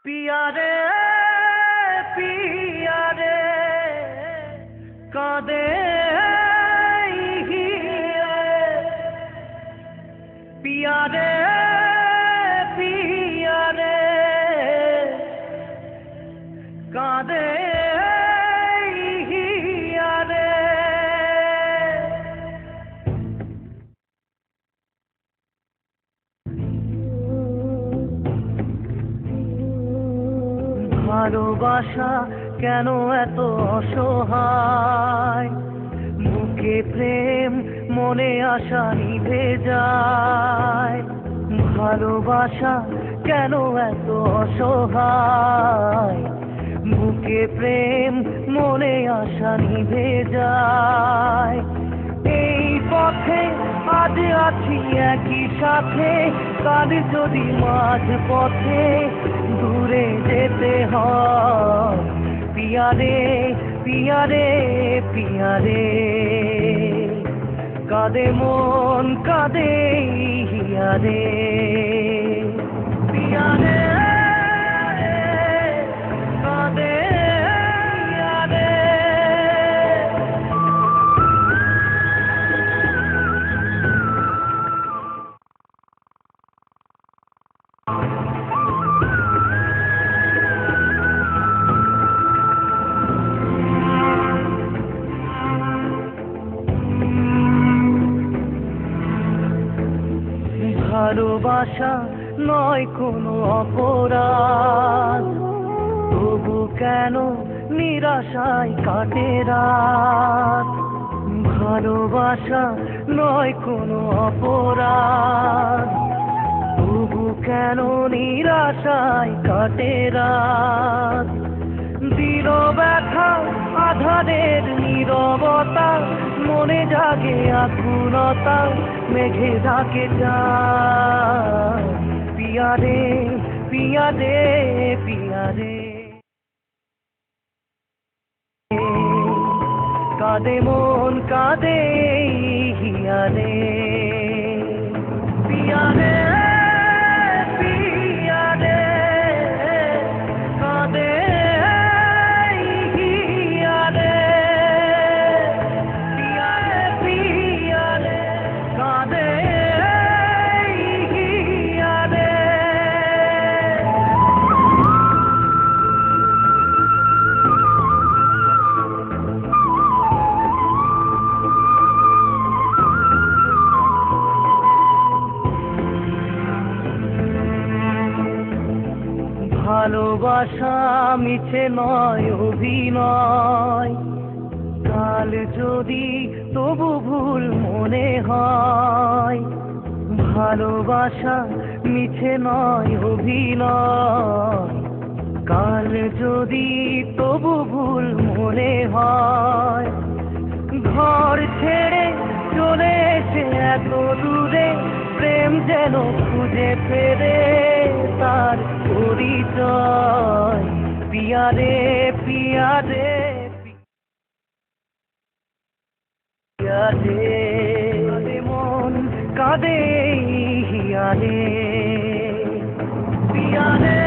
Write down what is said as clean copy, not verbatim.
पिया रे कादे पिया रे कादे ভালোবাসা কেন এত অসহায়, বুকে প্রেম মনে আশা নিভে যায়। ভালোবাসা কেন এত অসহায়, বুকে প্রেম মনে আশা নিভে যায়। এই পথে আজ আছি একই সাথে, কাল যদি মাঝ পথে দূরে যেতে হয়। পিয়া রে কাঁদে মন কাঁদে হিয়া রে। পিয়া রে কাঁদে হিয়া রে। ভালোবাসা নয় কোনো অপরাধ, তবু কেন নিরাশায় কাটে রাত। ভালোবাসা নয় কোনো অপরাধ, তবু কেন নিরাশায় কাটে রাত। দিল ব্যথা আধারের নীরবতা, মনে জাগে আকুলতা, মেঘে ঢাকে যায়। পিয়া রে কাঁদে মন কাঁদে হিয়া রে। পিয়া রে কাঁদে হিয়া রে। পিয়া রে কাঁদে হিয়া রে। ভালোবাসা মিছে নয় অভিনয়, কাল যদি তবু ভুল মনে হয়। ভালোবাসা মিছে নয় অভিনয়, কাল যদি তবু ভুল মনে হয়। ঘর ছেড়ে চলে এসে এত দূরে, প্রেম যেন খুঁজে ফেরে তার পরিচয়। পিয়া রে কাঁদে মন কাঁদে হিয়া রে। পিয়া রে